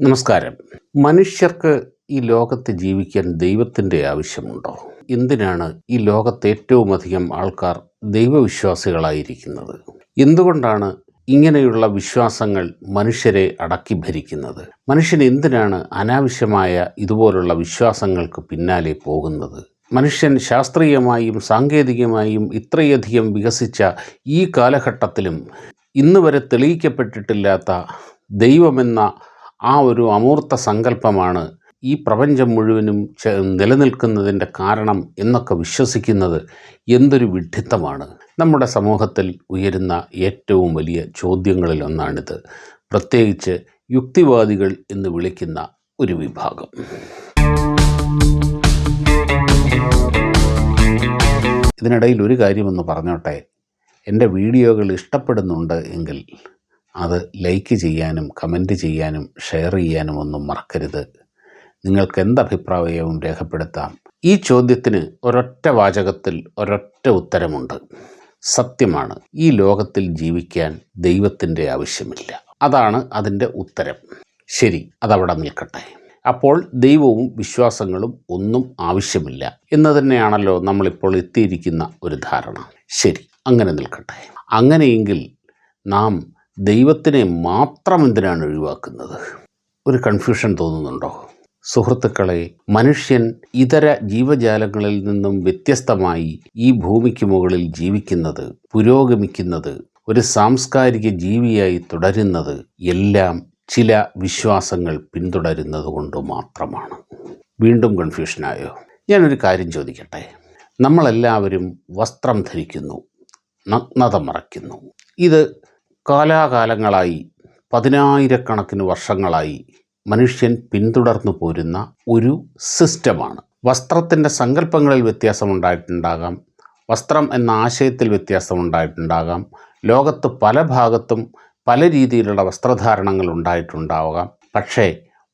നമസ്കാരം. മനുഷ്യർക്ക് ഈ ലോകത്ത് ജീവിക്കാൻ ദൈവത്തിൻ്റെ ആവശ്യമുണ്ടോ? എന്തിനാണ് ഈ ലോകത്ത് ഏറ്റവും അധികം ആൾക്കാർ ദൈവവിശ്വാസികളായിരിക്കുന്നത്? എന്തുകൊണ്ടാണ് ഇങ്ങനെയുള്ള വിശ്വാസങ്ങൾ മനുഷ്യരെ അടക്കി ഭരിക്കുന്നത്? മനുഷ്യൻ എന്തിനാണ് അനാവശ്യമായ ഇതുപോലുള്ള വിശ്വാസങ്ങൾക്ക് പിന്നാലെ പോകുന്നത്? മനുഷ്യൻ ശാസ്ത്രീയമായും സാങ്കേതികമായും ഇത്രയധികം വികസിച്ച ഈ കാലഘട്ടത്തിലും ഇന്ന് വരെ തെളിയിക്കപ്പെട്ടിട്ടില്ലാത്ത ദൈവമെന്ന ആ ഒരു അമൂർത്ത സങ്കല്പമാണ് ഈ പ്രപഞ്ചം മുഴുവനും നിലനിൽക്കുന്നതിൻ്റെ കാരണം എന്നൊക്കെ വിശ്വസിക്കുന്നത് എന്തൊരു വിഡ്ഢിത്തമാണ്. നമ്മുടെ സമൂഹത്തിൽ ഉയരുന്ന ഏറ്റവും വലിയ ചോദ്യങ്ങളിലൊന്നാണിത്, പ്രത്യേകിച്ച് യുക്തിവാദികൾ എന്ന് വിളിക്കുന്ന ഒരു വിഭാഗം. ഇതിനിടയിൽ ഒരു കാര്യമൊന്ന് പറഞ്ഞോട്ടെ. എൻ്റെ വീഡിയോകൾ ഇഷ്ടപ്പെടുന്നുണ്ട് എങ്കിൽ അത് ലൈക്ക് ചെയ്യാനും കമൻറ്റ് ചെയ്യാനും ഷെയർ ചെയ്യാനും ഒന്നും മറക്കരുത്. നിങ്ങൾക്ക് എന്തഭിപ്രായവും രേഖപ്പെടുത്താം. ഈ ചോദ്യത്തിന് ഒരൊറ്റ വാചകത്തിൽ ഒരൊറ്റ ഉത്തരമുണ്ട്. സത്യമാണ്, ഈ ലോകത്തിൽ ജീവിക്കാൻ ദൈവത്തിൻ്റെ ആവശ്യമില്ല. അതാണ് അതിൻ്റെ ഉത്തരം. ശരി, അതവിടെ നിൽക്കട്ടെ. അപ്പോൾ ദൈവവും വിശ്വാസങ്ങളും ഒന്നും ആവശ്യമില്ല എന്ന് തന്നെയാണല്ലോ നമ്മളിപ്പോൾ എത്തിയിരിക്കുന്ന ഒരു ധാരണ. ശരി, അങ്ങനെ നിൽക്കട്ടെ. അങ്ങനെയെങ്കിൽ നാം ദൈവത്തിനെ മാത്രം എന്തിനാണ് ഒഴിവാക്കുന്നത്? ഒരു കൺഫ്യൂഷൻ തോന്നുന്നുണ്ടോ? സുഹൃത്തുക്കളെ, മനുഷ്യൻ ഇതര ജീവജാലങ്ങളിൽ നിന്നും വ്യത്യസ്തമായി ഈ ഭൂമിക്ക് മുകളിൽ ജീവിക്കുന്നത്, പുരോഗമിക്കുന്നത്, ഒരു സാംസ്കാരിക ജീവിയായി തുടരുന്നത് എല്ലാം ചില വിശ്വാസങ്ങൾ പിന്തുടരുന്നത് കൊണ്ട് മാത്രമാണ്. വീണ്ടും കൺഫ്യൂഷനായോ? ഞാനൊരു കാര്യം ചോദിക്കട്ടെ. നമ്മളെല്ലാവരും വസ്ത്രം ധരിക്കുന്നു, നഗ്നത മറയ്ക്കുന്നു. ഇത് കാലാകാലങ്ങളായി, പതിനായിരക്കണക്കിന് വർഷങ്ങളായി മനുഷ്യൻ പിന്തുടർന്നു പോരുന്ന ഒരു സിസ്റ്റമാണ്. വസ്ത്രത്തിൻ്റെ സങ്കല്പങ്ങളിൽ വ്യത്യാസമുണ്ടായിട്ടുണ്ടാകാം, വസ്ത്രം എന്ന ആശയത്തിൽ വ്യത്യാസമുണ്ടായിട്ടുണ്ടാകാം, ലോകത്ത് പല ഭാഗത്തും പല രീതിയിലുള്ള വസ്ത്രധാരണങ്ങൾ ഉണ്ടായിട്ടുണ്ടാവാം. പക്ഷേ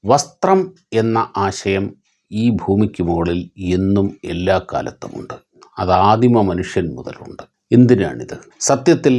വസ്ത്രം എന്ന ആശയം ഈ ഭൂമിക്ക് മുകളിൽ എന്നും എല്ലാ കാലത്തുമുണ്ട്. അത് ആദിമ മനുഷ്യൻ മുതലുണ്ട്. എന്തിനാണിത്? സത്യത്തിൽ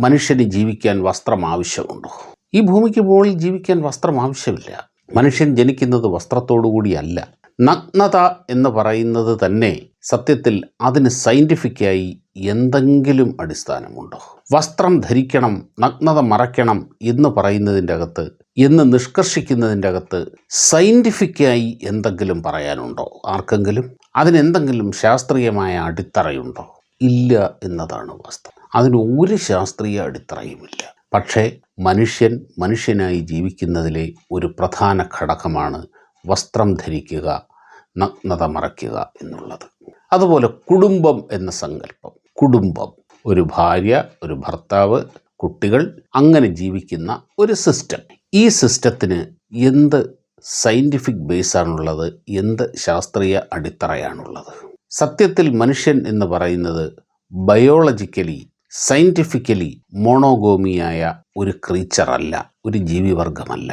മനുഷ്യന് ജീവിക്കാൻ വസ്ത്രം ആവശ്യമുണ്ടോ? ഈ ഭൂമിക്ക് മുകളിൽ ജീവിക്കാൻ വസ്ത്രം ആവശ്യമില്ല. മനുഷ്യൻ ജനിക്കുന്നത് വസ്ത്രത്തോടുകൂടിയല്ല. നഗ്നത എന്ന് പറയുന്നത് തന്നെ സത്യത്തിൽ അതിന് സയൻറ്റിഫിക്കായി എന്തെങ്കിലും അടിസ്ഥാനമുണ്ടോ? വസ്ത്രം ധരിക്കണം, നഗ്നത മറയ്ക്കണം എന്ന് പറയുന്നതിൻ്റെ അകത്ത്, എന്ന് നിഷ്കർഷിക്കുന്നതിൻ്റെ അകത്ത് സയൻറ്റിഫിക്കായി എന്തെങ്കിലും പറയാനുണ്ടോ ആർക്കെങ്കിലും? അതിനെന്തെങ്കിലും ശാസ്ത്രീയമായ അടിത്തറയുണ്ടോ? ഇല്ല എന്നതാണ് വാസ്തവം. അതിന് ഒരു ശാസ്ത്രീയ അടിത്തറയുമില്ല. പക്ഷേ മനുഷ്യൻ മനുഷ്യനായി ജീവിക്കുന്നതിലെ ഒരു പ്രധാന ഘടകമാണ് വസ്ത്രം ധരിക്കുക, നഗ്നത മറയ്ക്കുക എന്നുള്ളത്. അതുപോലെ കുടുംബം എന്ന സങ്കല്പം, കുടുംബം, ഒരു ഭാര്യ, ഒരു ഭർത്താവ്, കുട്ടികൾ, അങ്ങനെ ജീവിക്കുന്ന ഒരു സിസ്റ്റം. ഈ സിസ്റ്റത്തിന് എന്ത് സയൻറ്റിഫിക് ബേസാണുള്ളത്? എന്ത് ശാസ്ത്രീയ അടിത്തറയാണുള്ളത്? സത്യത്തിൽ മനുഷ്യൻ എന്ന് പറയുന്നത് ബയോളജിക്കലി, സയൻറ്റിഫിക്കലി മോണോഗോമിയായ ഒരു ക്രീച്ചറല്ല, ഒരു ജീവിവർഗമല്ല.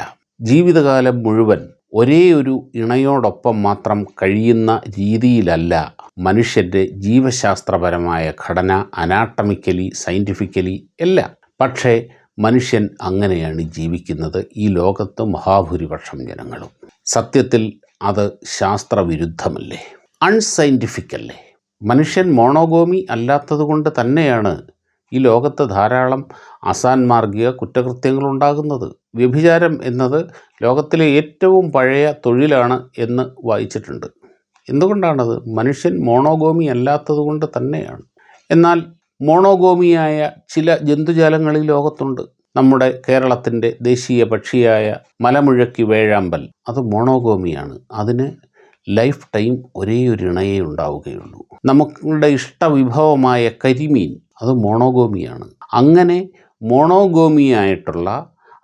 ജീവിതകാലം മുഴുവൻ ഒരേ ഒരു ഇണയോടൊപ്പം മാത്രം കഴിയുന്ന രീതിയിലല്ല മനുഷ്യൻ്റെ ജീവശാസ്ത്രപരമായ ഘടന, അനാട്ടമിക്കലി, സയൻറ്റിഫിക്കലി എല്ലാം. പക്ഷേ മനുഷ്യൻ അങ്ങനെയാണ് ജീവിക്കുന്നത്, ഈ ലോകത്ത് മഹാഭൂരിപക്ഷം ജനങ്ങളും. സത്യത്തിൽ അത് ശാസ്ത്രവിരുദ്ധമല്ലേ? അൺസയൻറ്റിഫിക്കല്ലേ? മനുഷ്യൻ മോണോഗോമി അല്ലാത്തത് കൊണ്ട് തന്നെയാണ് ഈ ലോകത്ത് ധാരാളം അസാൻമാർഗിക കുറ്റകൃത്യങ്ങൾ ഉണ്ടാകുന്നത്. വ്യഭിചാരം എന്നത് ലോകത്തിലെ ഏറ്റവും പഴയ തൊഴിലാണ് എന്ന് വായിച്ചിട്ടുണ്ട്. എന്തുകൊണ്ടാണത്? മനുഷ്യൻ മോണോഗോമി അല്ലാത്തത് കൊണ്ട് തന്നെയാണ്. എന്നാൽ മോണോഗോമിയായ ചില ജന്തുജാലങ്ങൾ ഈ ലോകത്തുണ്ട്. നമ്മുടെ കേരളത്തിൻ്റെ ദേശീയ പക്ഷിയായ മലമുഴക്കി വേഴാമ്പൽ, അത് മോണോഗോമിയാണ്. അതിന് ലൈഫ് ടൈം ഒരേ ഒരു ഇണയേ ഉണ്ടാവുകയുള്ളൂ. നമ്മുടെ ഇഷ്ടവിഭവമായ കരിമീൻ, അത് മോണോഗോമിയാണ്. അങ്ങനെ മോണോഗോമിയായിട്ടുള്ള,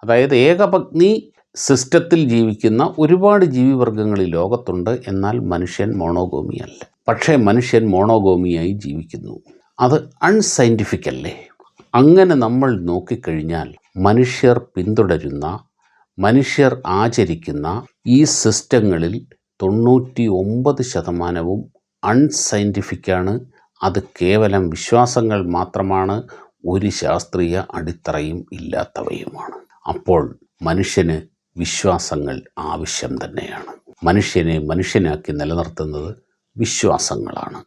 അതായത് ഏകപത്നി സിസ്റ്റത്തിൽ ജീവിക്കുന്ന ഒരുപാട് ജീവിവർഗങ്ങൾ ഈ ലോകത്തുണ്ട്. എന്നാൽ മനുഷ്യൻ മോണോഗോമിയല്ല. പക്ഷേ മനുഷ്യൻ മോണോഗോമിയായി ജീവിക്കുന്നു. അത് അൺസയൻറ്റിഫിക്കല്ലേ? അങ്ങനെ നമ്മൾ നോക്കിക്കഴിഞ്ഞാൽ മനുഷ്യർ പിന്തുടരുന്ന, മനുഷ്യർ ആചരിക്കുന്ന ഈ സിസ്റ്റങ്ങളിൽ 99% അൺസയൻറ്റിഫിക്കാണ്. അത് കേവലം വിശ്വാസങ്ങൾ മാത്രമാണ്, ഒരു ശാസ്ത്രീയ അടിത്തറയും ഇല്ലാത്തവയുമാണ്. അപ്പോൾ മനുഷ്യന് വിശ്വാസങ്ങൾ ആവശ്യം തന്നെയാണ്. മനുഷ്യനെ മനുഷ്യനാക്കി നിലനിർത്തുന്നത് വിശ്വാസങ്ങളാണ്.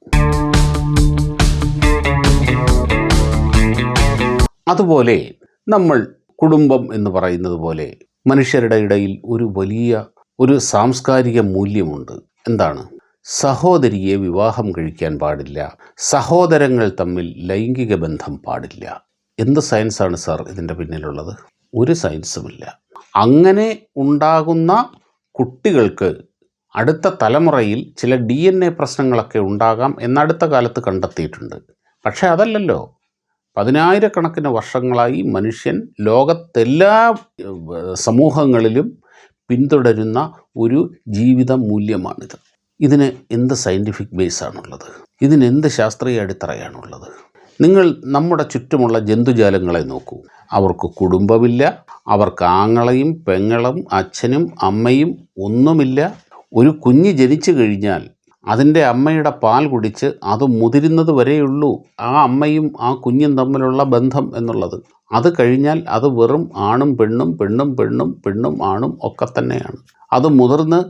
അതുപോലെ നമ്മൾ കുടുംബം എന്ന് പറയുന്നത് പോലെ മനുഷ്യരുടെ ഇടയിൽ ഒരു സാംസ്കാരിക മൂല്യമുണ്ട്. എന്താണ്? സഹോദരിയെ വിവാഹം കഴിക്കാൻ പാടില്ല, സഹോദരങ്ങൾ തമ്മിൽ ലൈംഗിക ബന്ധം പാടില്ല. എന്ത് സയൻസാണ് സാർ ഇതിൻ്റെ പിന്നിലുള്ളത്? ഒരു സയൻസുമില്ല. അങ്ങനെ ഉണ്ടാകുന്ന കുട്ടികൾക്ക് അടുത്ത തലമുറയിൽ ചില DNA പ്രശ്നങ്ങളൊക്കെ ഉണ്ടാകാം എന്നടുത്ത കാലത്ത് കണ്ടെത്തിയിട്ടുണ്ട്. പക്ഷേ അതല്ലല്ലോ, പതിനായിരക്കണക്കിന് വർഷങ്ങളായി മനുഷ്യൻ ലോകത്തെല്ലാ സമൂഹങ്ങളിലും പിന്തുടരുന്ന ഒരു ജീവിത മൂല്യമാണിത്. ഇതിന് എന്ത് സയൻറ്റിഫിക് ബേസാണുള്ളത്? ഇതിനെന്ത് ശാസ്ത്രീയ അടിത്തറയാണുള്ളത്? നിങ്ങൾ നമ്മുടെ ചുറ്റുമുള്ള ജന്തുജാലങ്ങളെ നോക്കൂ. അവർക്ക് കുടുംബമില്ല, അവർക്ക് ആങ്ങളയും പെങ്ങളും അച്ഛനും അമ്മയും ഒന്നുമില്ല. ഒരു കുഞ്ഞ് ജനിച്ചു കഴിഞ്ഞാൽ അതിൻ്റെ അമ്മയുടെ പാൽ കുടിച്ച് അത് മുതിരുന്നത് വരെയുള്ളൂ ആ അമ്മയും ആ കുഞ്ഞും തമ്മിലുള്ള ബന്ധം എന്നുള്ളത്. അത് കഴിഞ്ഞാൽ അത് വെറും ആണും പെണ്ണും, പെണ്ണും പെണ്ണും, പെണ്ണും ആണും ഒക്കെ തന്നെയാണ്. അത് മുതിർന്ന്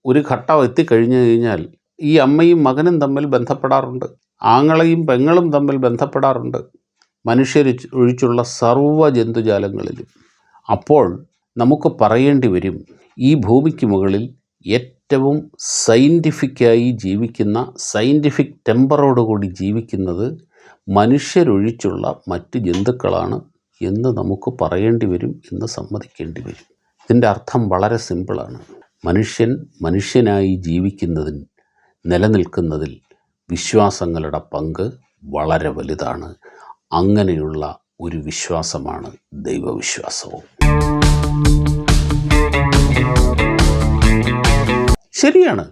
ഒരു ഘട്ടം എത്തിക്കഴിഞ്ഞു കഴിഞ്ഞാൽ ഈ അമ്മയും മകനും തമ്മിൽ ബന്ധപ്പെടാറുണ്ട്, ആങ്ങളയും പെങ്ങളും തമ്മിൽ ബന്ധപ്പെടാറുണ്ട്, മനുഷ്യർ ഒഴിച്ചുള്ള സർവ്വ ജന്തുജാലങ്ങളിലും. അപ്പോൾ നമുക്ക് പറയേണ്ടി വരും, ഈ ഭൂമിക്ക് മുകളിൽ ഏറ്റവും സയൻറ്റിഫിക്കായി ജീവിക്കുന്ന, സയൻറ്റിഫിക് ടെമ്പറോടുകൂടി ജീവിക്കുന്നത് മനുഷ്യരൊഴിച്ചുള്ള മറ്റ് ജന്തുക്കളാണ് എന്ന് നമുക്ക് പറയേണ്ടി വരും, എന്ന് സമ്മതിക്കേണ്ടി വരും. ഇതിൻ്റെ അർത്ഥം വളരെ സിമ്പിളാണ്. മനുഷ്യൻ മനുഷ്യനായി ജീവിക്കുന്നതിൽ, നിലനിൽക്കുന്നതിൽ വിശ്വാസങ്ങളുടെ പങ്ക് വളരെ വലുതാണ്. അങ്ങനെയുള്ള ഒരു വിശ്വാസമാണ് ദൈവവിശ്വാസവും. ശരിയാണ്,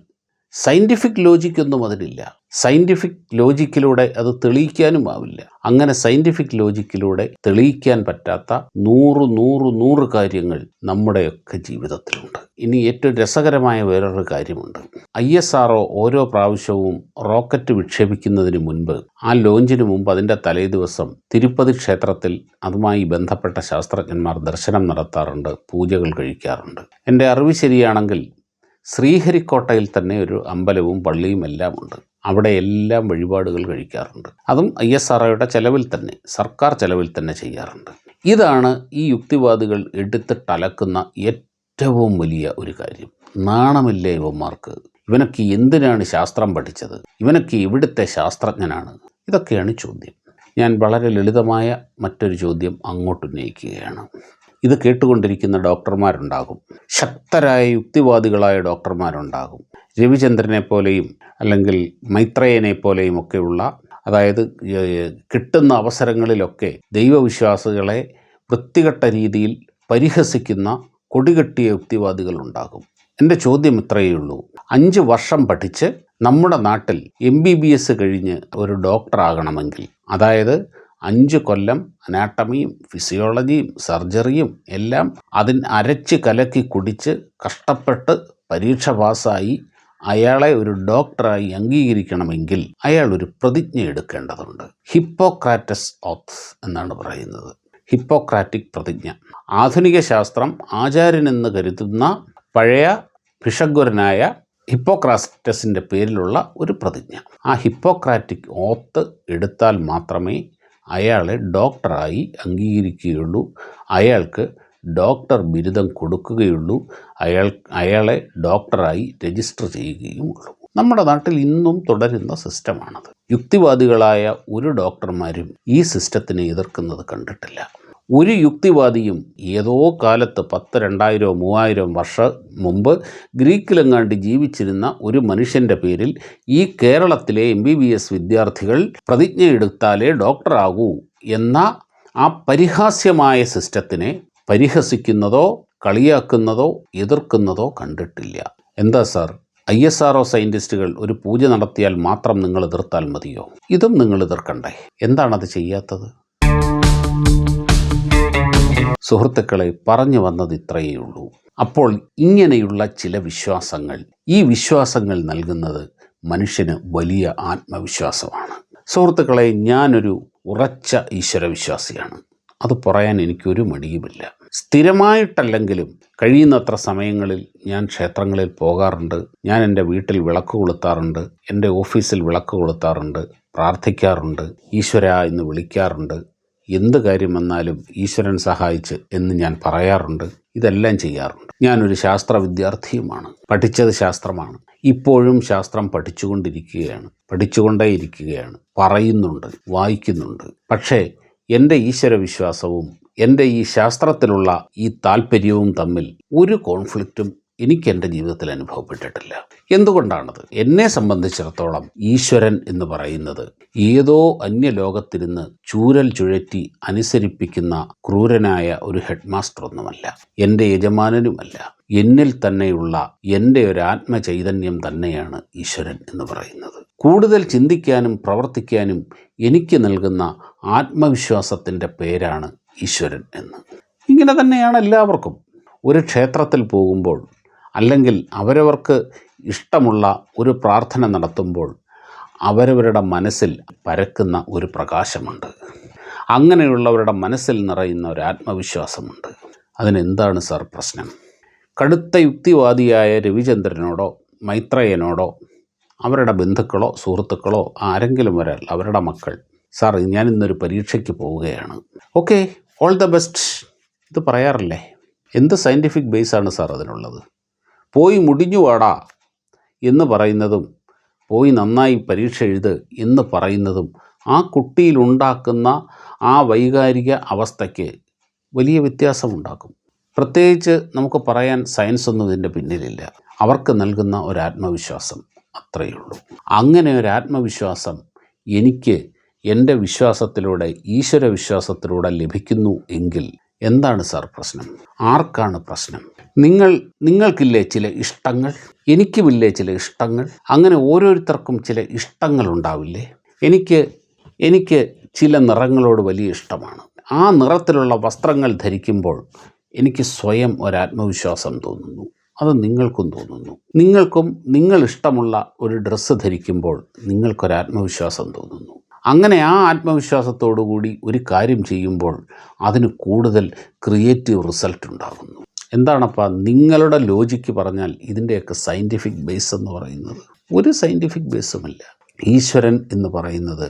സയൻറ്റിഫിക് ലോജിക്കൊന്നും അതിനില്ല. സയൻറ്റിഫിക് ലോജിക്കിലൂടെ അത് തെളിയിക്കാനും ആവില്ല. അങ്ങനെ സയൻറ്റിഫിക് ലോജിക്കിലൂടെ തെളിയിക്കാൻ പറ്റാത്ത നൂറ് കാര്യങ്ങൾ നമ്മുടെയൊക്കെ ജീവിതത്തിലുണ്ട്. ഇനി ഏറ്റവും രസകരമായ വേറൊരു കാര്യമുണ്ട്. ISRO ഓരോ പ്രാവശ്യവും റോക്കറ്റ് വിക്ഷേപിക്കുന്നതിന് മുൻപ്, ആ ലോഞ്ചിന് മുമ്പ്, അതിൻ്റെ തലേ ദിവസം തിരുപ്പതി ക്ഷേത്രത്തിൽ അതുമായി ബന്ധപ്പെട്ട ശാസ്ത്രജ്ഞന്മാർ ദർശനം നടത്താറുണ്ട്, പൂജകൾ കഴിക്കാറുണ്ട്. എൻ്റെ അറിവ് ശരിയാണെങ്കിൽ ശ്രീഹരിക്കോട്ടയിൽ തന്നെ ഒരു അമ്പലവും പള്ളിയും എല്ലാം ഉണ്ട്. അവിടെ എല്ലാം വഴിപാടുകൾ കഴിക്കാറുണ്ട്. അതും ISROയുടെ ചെലവിൽ തന്നെ, സർക്കാർ ചെലവിൽ തന്നെ ചെയ്യാറുണ്ട്. ഇതാണ് ഈ യുക്തിവാദികൾ എടുത്തിട്ടലക്കുന്ന ഏറ്റവും വലിയ ഒരു കാര്യം. നാണമില്ലേ ഇവന്മാർക്ക്? ഇവനൊക്കെ എന്തിനാണ് ശാസ്ത്രം പഠിച്ചത്? ഇവനൊക്കെ ഇവിടുത്തെ ശാസ്ത്രജ്ഞനാണ്? ഇതൊക്കെയാണ് ചോദ്യം. ഞാൻ വളരെ ലളിതമായ മറ്റൊരു ചോദ്യം അങ്ങോട്ട് ഉന്നയിക്കുകയാണ്. ഇത് കേട്ടുകൊണ്ടിരിക്കുന്ന ഡോക്ടർമാരുണ്ടാകും, ശക്തരായ യുക്തിവാദികളായ ഡോക്ടർമാരുണ്ടാകും. രവിചന്ദ്രനെ പോലെയും അല്ലെങ്കിൽ മൈത്രേയനെ പോലെയും ഒക്കെയുള്ള, അതായത് കിട്ടുന്ന അവസരങ്ങളിലൊക്കെ ദൈവവിശ്വാസികളെ വൃത്തികെട്ട രീതിയിൽ പരിഹസിക്കുന്ന കൊടികെട്ടിയ യുക്തിവാദികളുണ്ടാകും. എൻ്റെ ചോദ്യം ഇത്രയേ ഉള്ളൂ. 5 വർഷം പഠിച്ച് നമ്മുടെ നാട്ടിൽ MBBS കഴിഞ്ഞ് ഒരു ഡോക്ടറാകണമെങ്കിൽ, അതായത് 5 കൊല്ലം അനാട്ടമിയും ഫിസിയോളജിയും സർജറിയും എല്ലാം അരച്ച് കലക്കി കുടിച്ച് കഷ്ടപ്പെട്ട് പരീക്ഷ പാസ്സായി അയാളെ ഒരു ഡോക്ടറായി അംഗീകരിക്കണമെങ്കിൽ അയാൾ ഒരു പ്രതിജ്ഞ എടുക്കേണ്ടതുണ്ട്. ഹിപ്പോക്രാറ്റസ് ഓത്ത് എന്നാണ് പറയുന്നത്. ഹിപ്പോക്രാറ്റിക് പ്രതിജ്ഞ. ആധുനിക ശാസ്ത്രം ആചാര്യനെന്ന് കരുതുന്ന പഴയ ഭിഷഗ്വരനായ ഹിപ്പോക്രാറ്റസിൻ്റെ പേരിലുള്ള ഒരു പ്രതിജ്ഞ. ആ ഹിപ്പോക്രാറ്റിക് ഓത്ത് എടുത്താൽ മാത്രമേ അയാളെ ഡോക്ടറായി അംഗീകരിക്കുകയുള്ളൂ, അയാൾക്ക് ഡോക്ടർ ബിരുദം കൊടുക്കുകയുള്ളൂ, അയാളെ ഡോക്ടറായി രജിസ്റ്റർ ചെയ്യുകയുമുള്ളൂ. നമ്മുടെ നാട്ടിൽ ഇന്നും തുടരുന്ന സിസ്റ്റമാണത്. യുക്തിവാദികളായ ഒരു ഡോക്ടർമാരും ഈ സിസ്റ്റത്തിനെ എതിർക്കുന്നത് കണ്ടിട്ടില്ല. ഒരു യുക്തിവാദിയും ഏതോ കാലത്ത് 10, 2000, 3000 വർഷം മുമ്പ് ഗ്രീക്കിലെങ്ങാണ്ട് ജീവിച്ചിരുന്ന ഒരു മനുഷ്യൻ്റെ പേരിൽ ഈ കേരളത്തിലെ MBBS വിദ്യാർത്ഥികൾ പ്രതിജ്ഞയെടുത്താലേ ഡോക്ടറാകൂ എന്ന ആ പരിഹാസ്യമായ സിസ്റ്റത്തിനെ പരിഹസിക്കുന്നതോ കളിയാക്കുന്നതോ എതിർക്കുന്നതോ കണ്ടിട്ടില്ല. എന്താ സാർ, ISRO സയൻറ്റിസ്റ്റുകൾ ഒരു പൂജ നടത്തിയാൽ മാത്രം നിങ്ങൾ എതിർത്താൽ മതിയോ? ഇതും നിങ്ങൾ എതിർക്കണ്ടേ? എന്താണത് ചെയ്യാത്തത്? സുഹൃത്തുക്കളെ, പറഞ്ഞു വന്നത് ഇത്രയേ ഉള്ളൂ. അപ്പോൾ ഇങ്ങനെയുള്ള ചില വിശ്വാസങ്ങൾ, ഈ വിശ്വാസങ്ങൾ നൽകുന്നത് മനുഷ്യന് വലിയ ആത്മവിശ്വാസമാണ്. സുഹൃത്തുക്കളെ, ഞാനൊരു ഉറച്ച ഈശ്വരവിശ്വാസിയാണ്. അത് പറയാൻ എനിക്കൊരു മടിയുമില്ല. സ്ഥിരമായിട്ടല്ലെങ്കിലും കഴിയുന്നത്ര സമയങ്ങളിൽ ഞാൻ ക്ഷേത്രങ്ങളിൽ പോകാറുണ്ട്. ഞാൻ എൻ്റെ വീട്ടിൽ വിളക്ക് കൊളുത്താറുണ്ട്, എൻ്റെ ഓഫീസിൽ വിളക്ക് കൊളുത്താറുണ്ട്, പ്രാർത്ഥിക്കാറുണ്ട്, ഈശ്വര എന്ന് വിളിക്കാറുണ്ട്. എന്ത് കാര്യം വന്നാലും ഈശ്വരൻ സഹായിച്ച് എന്ന് ഞാൻ പറയാറുണ്ട്. ഇതെല്ലാം ചെയ്യാറുണ്ട്. ഞാനൊരു ശാസ്ത്ര വിദ്യാർത്ഥിയുമാണ്. പഠിച്ചത് ശാസ്ത്രമാണ്. ഇപ്പോഴും ശാസ്ത്രം പഠിച്ചുകൊണ്ടേയിരിക്കുകയാണ്. പറയുന്നുണ്ട്, വായിക്കുന്നുണ്ട്. പക്ഷേ എൻ്റെ ഈശ്വര വിശ്വാസവും എൻ്റെ ഈ ശാസ്ത്രത്തിലുള്ള ഈ താല്പര്യവും തമ്മിൽ ഒരു കോൺഫ്ലിക്റ്റും എനിക്ക് എൻ്റെ ജീവിതത്തിൽ അനുഭവപ്പെട്ടിട്ടില്ല. എന്തുകൊണ്ടാണത്? എന്നെ സംബന്ധിച്ചിടത്തോളം ഈശ്വരൻ എന്ന് പറയുന്നത് ഏതോ അന്യലോകത്തിരുന്ന് ചൂരൽ ചുഴറ്റി അനുസരിപ്പിക്കുന്ന ക്രൂരനായ ഒരു ഹെഡ് മാസ്റ്റർ ഒന്നുമല്ല, എൻ്റെ യജമാനനുമല്ല. എന്നിൽ തന്നെയുള്ള എൻ്റെ ഒരു ആത്മചൈതന്യം തന്നെയാണ് ഈശ്വരൻ എന്ന് പറയുന്നത്. കൂടുതൽ ചിന്തിക്കാനും പ്രവർത്തിക്കാനും എനിക്ക് നൽകുന്ന ആത്മവിശ്വാസത്തിൻ്റെ പേരാണ് ഈശ്വരൻ എന്ന്. ഇങ്ങനെ തന്നെയാണ് എല്ലാവർക്കും. ഒരു ക്ഷേത്രത്തിൽ പോകുമ്പോൾ അല്ലെങ്കിൽ അവരവർക്ക് ഇഷ്ടമുള്ള ഒരു പ്രാർത്ഥന നടത്തുമ്പോൾ അവരവരുടെ മനസ്സിൽ പരക്കുന്ന ഒരു പ്രകാശമുണ്ട്. അങ്ങനെയുള്ളവരുടെ മനസ്സിൽ നിറയുന്ന ഒരു ആത്മവിശ്വാസമുണ്ട്. അതിനെന്താണ് സാർ പ്രശ്നം? കടുത്ത യുക്തിവാദിയായ രവിചന്ദ്രനോടോ മൈത്രേയനോടോ അവരുടെ ബന്ധുക്കളോ സുഹൃത്തുക്കളോ ആരെങ്കിലും ഒരാൾ, അവരുടെ മക്കൾ, സാർ ഞാൻ ഇന്നൊരു പരീക്ഷയ്ക്ക് പോവുകയാണ്, ഓക്കെ ഓൾ ദ ബെസ്റ്റ്, ഇത് പറയാറില്ലേ? എന്ത് സയൻറ്റിഫിക് ബേസാണ് സാർ അതിനുള്ളത്? പോയി മുടിഞ്ഞു വാടാ എന്ന് പറയുന്നതും പോയി നന്നായി പരീക്ഷ എഴുത് എന്ന് പറയുന്നതും ആ കുട്ടിയിലുണ്ടാക്കുന്ന ആ വൈകാരിക അവസ്ഥയ്ക്ക് വലിയ വ്യത്യാസമുണ്ടാക്കും. പ്രത്യേകിച്ച് നമുക്ക് പറയാൻ സയൻസ് ഒന്നും ഇതിൻ്റെ പിന്നിലില്ല. അവർക്ക് നൽകുന്ന ഒരു ആത്മവിശ്വാസം, അത്രയേ ഉള്ളൂ. അങ്ങനെ ഒരു ആത്മവിശ്വാസം എനിക്ക് എൻ്റെ വിശ്വാസത്തിലൂടെ, ഈശ്വര വിശ്വാസത്തിലൂടെ ലഭിക്കുന്നു എങ്കിൽ എന്താണ് സാർ പ്രശ്നം? ആർക്കാണ് പ്രശ്നം? നിങ്ങൾക്കില്ലേ ചില ഇഷ്ടങ്ങൾ? എനിക്കുമില്ലേ ചില ഇഷ്ടങ്ങൾ? അങ്ങനെ ഓരോരുത്തർക്കും ചില ഇഷ്ടങ്ങൾ ഉണ്ടാവില്ലേ? എനിക്ക് ചില നിറങ്ങളോട് വലിയ ഇഷ്ടമാണ്. ആ നിറത്തിലുള്ള വസ്ത്രങ്ങൾ ധരിക്കുമ്പോൾ എനിക്ക് സ്വയം ഒരാത്മവിശ്വാസം തോന്നുന്നു. അത് നിങ്ങൾക്കും തോന്നുന്നു. നിങ്ങൾക്കും നിങ്ങളിഷ്ടമുള്ള ഒരു ഡ്രസ്സ് ധരിക്കുമ്പോൾ നിങ്ങൾക്കൊരാത്മവിശ്വാസം തോന്നുന്നു. അങ്ങനെ ആ ആത്മവിശ്വാസത്തോടു കൂടി ഒരു കാര്യം ചെയ്യുമ്പോൾ അതിന് കൂടുതൽ ക്രിയേറ്റീവ് റിസൾട്ട് ഉണ്ടാകുന്നു. എന്താണപ്പാ നിങ്ങളുടെ ലോജിക്ക് പറഞ്ഞാൽ ഇതിൻ്റെയൊക്കെ സയൻറ്റിഫിക് ബേസ് എന്ന് പറയുന്നത്? ഒരു സയൻറ്റിഫിക് ബേസുമില്ല. ഈശ്വരൻ എന്ന് പറയുന്നത്,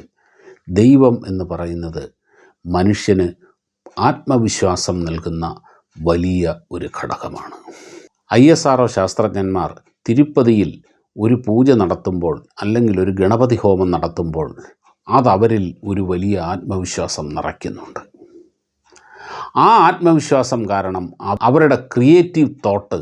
ദൈവം എന്ന് പറയുന്നത് മനുഷ്യന് ആത്മവിശ്വാസം നൽകുന്ന വലിയ ഒരു ഘടകമാണ്. ISRO ശാസ്ത്രജ്ഞന്മാർ തിരുപ്പതിയിൽ ഒരു പൂജ നടത്തുമ്പോൾ അല്ലെങ്കിൽ ഒരു ഗണപതി ഹോമം നടത്തുമ്പോൾ അതവരിൽ ഒരു വലിയ ആത്മവിശ്വാസം നിറയ്ക്കുന്നുണ്ട്. ആ ആത്മവിശ്വാസം കാരണം അവരുടെ ക്രിയേറ്റീവ് തോട്ട്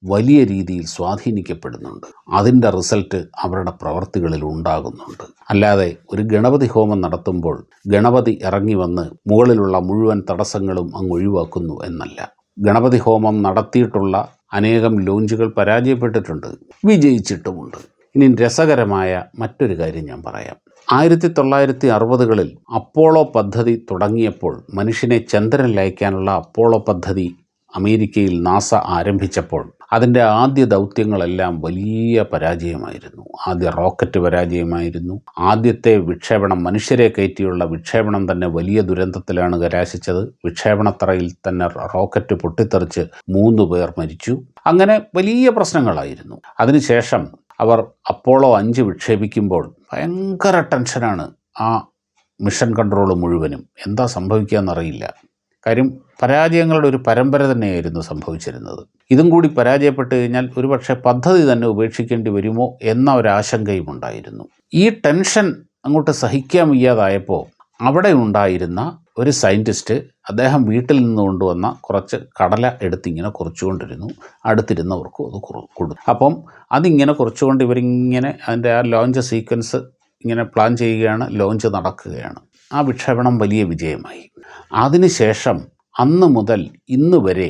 വലിയ രീതിയിൽ സ്വാധീനിക്കപ്പെടുന്നുണ്ട്. അതിൻ്റെ റിസൾട്ട് അവരുടെ പ്രവർത്തികളിൽ ഉണ്ടാകുന്നുണ്ട്. അല്ലാതെ ഒരു ഗണപതി ഹോമം നടത്തുമ്പോൾ ഗണപതി ഇറങ്ങി വന്ന് മുകളിലുള്ള മുഴുവൻ തടസ്സങ്ങളും അങ്ങ് ഒഴിവാക്കുന്നു എന്നല്ല. ഗണപതി ഹോമം നടത്തിയിട്ടുള്ള അനേകം ലോഞ്ചുകൾ പരാജയപ്പെട്ടിട്ടുണ്ട്, വിജയിച്ചിട്ടുമുണ്ട്. ഇനി രസകരമായ മറ്റൊരു കാര്യം ഞാൻ പറയാം. 1960കളിൽ അപ്പോളോ പദ്ധതി തുടങ്ങിയപ്പോൾ, മനുഷ്യനെ ചന്ദ്രനിൽ അയക്കാനുള്ള അപ്പോളോ പദ്ധതി അമേരിക്കയിൽ നാസ ആരംഭിച്ചപ്പോൾ അതിൻ്റെ ആദ്യ ദൗത്യങ്ങളെല്ലാം വലിയ പരാജയമായിരുന്നു. ആദ്യ റോക്കറ്റ് പരാജയമായിരുന്നു. ആദ്യത്തെ വിക്ഷേപണം, മനുഷ്യരെ കയറ്റിയുള്ള വിക്ഷേപണം തന്നെ വലിയ ദുരന്തത്തിലാണ് കലാശിച്ചത്. വിക്ഷേപണത്തറയിൽ തന്നെ റോക്കറ്റ് പൊട്ടിത്തെറിച്ച് 3 പേർ മരിച്ചു. അങ്ങനെ വലിയ പ്രശ്നങ്ങളായിരുന്നു. അതിനുശേഷം അവർ അപ്പോളോ 5 വിക്ഷേപിക്കുമ്പോൾ ഭയങ്കര ടെൻഷനാണ് ആ മിഷൻ കൺട്രോൾ മുഴുവനും. എന്താ സംഭവിക്കുകയെന്നറിയില്ല. കാര്യം പരാജയങ്ങളുടെ ഒരു പരമ്പര തന്നെയായിരുന്നു സംഭവിച്ചിരുന്നത്. ഇതും കൂടി പരാജയപ്പെട്ട് കഴിഞ്ഞാൽ ഒരുപക്ഷെ പദ്ധതി തന്നെ ഉപേക്ഷിക്കേണ്ടി വരുമോ എന്ന ഒരാശങ്കയും ഉണ്ടായിരുന്നു. ഈ ടെൻഷൻ അങ്ങോട്ട് സഹിക്കാൻ വയ്യാതായപ്പോൾ അവിടെ ഉണ്ടായിരുന്ന ഒരു സയൻറ്റിസ്റ്റ്, അദ്ദേഹം വീട്ടിൽ നിന്ന് കൊണ്ടുവന്ന കുറച്ച് കടല എടുത്തിങ്ങനെ കുറച്ചുകൊണ്ടിരുന്നു. അടുത്തിരുന്നവർക്കും അത് കൊടുത്തു. അപ്പം അതിങ്ങനെ കുറച്ചുകൊണ്ട് ഇവരിങ്ങനെ അതിൻ്റെ ആ ലോഞ്ച് സീക്വൻസ് ഇങ്ങനെ പ്ലാൻ ചെയ്യുകയാണ്. ലോഞ്ച് നടക്കുകയാണ്. ആ വിക്ഷേപണം വലിയ വിജയമായി. അതിനുശേഷം അന്ന് മുതൽ ഇന്ന് വരെ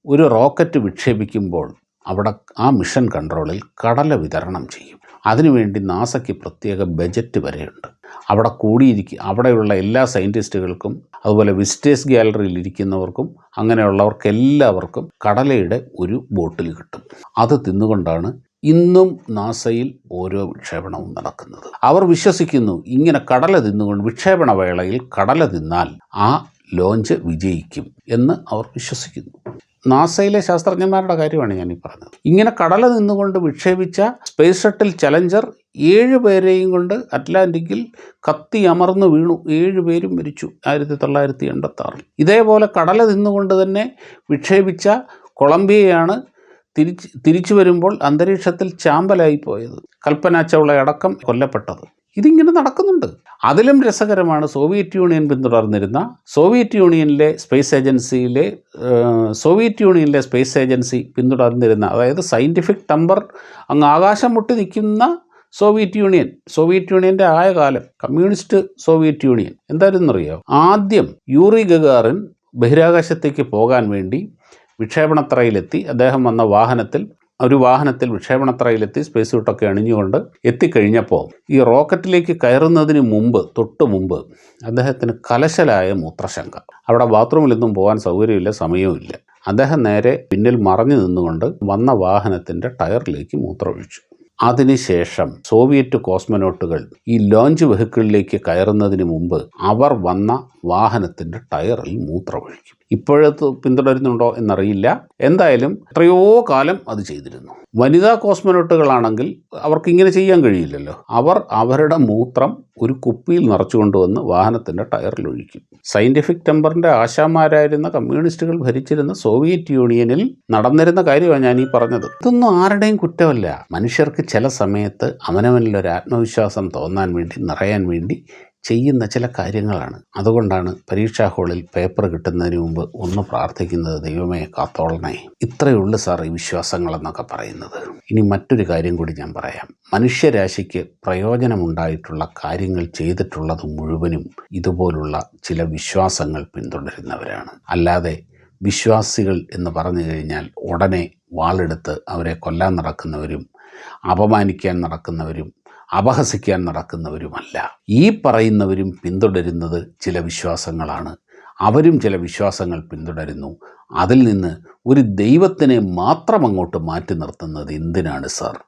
ഒരു റോക്കറ്റ് വിക്ഷേപിക്കുമ്പോൾ അവിടെ ആ മിഷൻ കൺട്രോളിൽ കടല വിതരണം ചെയ്യും. അതിനുവേണ്ടി നാസയ്ക്ക് പ്രത്യേക ബജറ്റ് വരെയുണ്ട്. അവിടെയുള്ള എല്ലാ സയൻറ്റിസ്റ്റുകൾക്കും അതുപോലെ വിസിറ്റേഴ്സ് ഗ്യാലറിയിൽ ഇരിക്കുന്നവർക്കും അങ്ങനെയുള്ളവർക്കെല്ലാവർക്കും കടലയുടെ ഒരു ബോട്ടിൽ കിട്ടും. അത് തിന്നുകൊണ്ടാണ് ഇന്നും നാസയിൽ ഓരോ വിക്ഷേപണവും നടക്കുന്നത്. അവർ വിശ്വസിക്കുന്നു ഇങ്ങനെ കടല തിന്നുകൊണ്ട് വിക്ഷേപണ വേളയിൽ കടല തിന്നാൽ ആ ലോഞ്ച് വിജയിക്കും എന്ന് അവർ വിശ്വസിക്കുന്നു. നാസയിലെ ശാസ്ത്രജ്ഞന്മാരുടെ കാര്യമാണ് ഞാനീ പറഞ്ഞത്. ഇങ്ങനെ കടല നിന്നുകൊണ്ട് വിക്ഷേപിച്ച സ്പേസ് ഷട്ടിൽ ചലഞ്ചർ 7 പേരെയും കൊണ്ട് അറ്റ്ലാന്റിക്കിൽ കത്തി അമർന്നു വീണു. 7 പേരും മരിച്ചു 1986. ഇതേപോലെ കടല നിന്നുകൊണ്ട് തന്നെ വിക്ഷേപിച്ച കൊളംബിയയാണ് തിരിച്ചു വരുമ്പോൾ അന്തരീക്ഷത്തിൽ ചാമ്പലായി പോയത്. കൽപ്പന ചൗള അടക്കം കൊല്ലപ്പെട്ടത്. ഇതിങ്ങനെ നടക്കുന്നുണ്ട്. അതിലും രസകരമാണ് സോവിയറ്റ് യൂണിയൻ പിന്തുടർന്നിരുന്ന സോവിയറ്റ് യൂണിയനിലെ സ്പേസ് ഏജൻസി പിന്തുടർന്നിരുന്ന, അതായത് സയൻറ്റിഫിക് ടമ്പർ അങ്ങ് ആകാശം മുട്ടി നിൽക്കുന്ന സോവിയറ്റ് യൂണിയൻ്റെ ആയ കാലം, കമ്മ്യൂണിസ്റ്റ് സോവിയറ്റ് യൂണിയൻ എന്തായിരുന്നറിയോ? ആദ്യം യൂറി ഗഗാറിൻ ബഹിരാകാശത്തേക്ക് പോകാൻ വേണ്ടി വിക്ഷേപണത്തറയിലെത്തി. അദ്ദേഹം വന്ന വാഹനത്തിൽ വിക്ഷേപണത്തറയിലെത്തി സ്പേസ് സ്യൂട്ടൊക്കെ അണിഞ്ഞുകൊണ്ട് എത്തിക്കഴിഞ്ഞപ്പോൾ ഈ റോക്കറ്റിലേക്ക് കയറുന്നതിന് തൊട്ട് മുമ്പ് അദ്ദേഹത്തിന് കലശലായ മൂത്രശങ്ക. അവിടെ ബാത്റൂമിലൊന്നും പോകാൻ സൗകര്യമില്ല, സമയവുമില്ല. അദ്ദേഹം നേരെ പിന്നിൽ മറഞ്ഞു നിന്നുകൊണ്ട് വന്ന വാഹനത്തിൻ്റെ ടയറിലേക്ക് മൂത്രമൊഴിച്ചു. അതിനുശേഷം സോവിയറ്റ് കോസ്മനോട്ടുകൾ ഈ ലോഞ്ച് വെഹിക്കിളിലേക്ക് കയറുന്നതിന് മുമ്പ് അവർ വന്ന വാഹനത്തിൻ്റെ ടയറിൽ മൂത്രമൊഴിക്കും. ഇപ്പോഴത്തെ പിന്തുടരുന്നുണ്ടോ എന്നറിയില്ല. എന്തായാലും എത്രയോ കാലം അത് ചെയ്തിരുന്നു. വനിതാ കോസ്മനോട്ടുകളാണെങ്കിൽ അവർക്കിങ്ങനെ ചെയ്യാൻ കഴിയില്ലല്ലോ. അവർ അവരുടെ മൂത്രം ഒരു കുപ്പിയിൽ നിറച്ചു കൊണ്ടുവന്ന് വാഹനത്തിൻ്റെ ടയറിൽ ഒഴിക്കും. സയൻറ്റിഫിക് ടെമ്പറിൻ്റെ ആശാന്മാരായിരുന്ന കമ്മ്യൂണിസ്റ്റുകൾ ഭരിച്ചിരുന്ന സോവിയറ്റ് യൂണിയനിൽ നടന്നിരുന്ന കാര്യമാണ് ഞാൻ ഈ പറഞ്ഞത്. ഇതൊന്നും ആരുടെയും കുറ്റമല്ല. മനുഷ്യർക്ക് ചില സമയത്ത് അവനവനിലൊരു ആത്മവിശ്വാസം തോന്നാൻ വേണ്ടി, നിറയാൻ വേണ്ടി ചെയ്യുന്ന ചില കാര്യങ്ങളാണ്. അതുകൊണ്ടാണ് പരീക്ഷാ ഹാളിൽ പേപ്പർ കിട്ടുന്നതിന് മുമ്പ് ഒന്ന് പ്രാർത്ഥിക്കുന്നത്, ദൈവമേ കാത്തോളണേ. ഇത്രയേ ഉള്ളൂ സാർ ഈ വിശ്വാസങ്ങളെന്നൊക്കെ പറയുന്നത്. ഇനി മറ്റൊരു കാര്യം കൂടി ഞാൻ പറയാം. മനുഷ്യരാശിക്ക് പ്രയോജനമുണ്ടായിട്ടുള്ള കാര്യങ്ങൾ ചെയ്തിട്ടുള്ളത് മുഴുവനും ഇതുപോലുള്ള ചില വിശ്വാസങ്ങൾ പിന്തുടരുന്നവരാണ്. അല്ലാതെ വിശ്വാസികൾ എന്ന് പറഞ്ഞു കഴിഞ്ഞാൽ ഉടനെ വാളെടുത്ത് അവരെ കൊല്ലാൻ നടക്കുന്നവരും അപമാനിക്കാൻ നടക്കുന്നവരും അപഹസിക്കാൻ നടക്കുന്നവരുമല്ല. ഈ പറയുന്നവരും പിന്തുടരുന്നത് ചില വിശ്വാസങ്ങളാണ്. അവരും ചില വിശ്വാസങ്ങൾ പിന്തുടരുന്നു. അതിൽ നിന്ന് ഒരു ദൈവത്തിനെ മാത്രം അങ്ങോട്ട് മാറ്റി നിർത്തുന്നത് എന്തിനാണ് സാർ?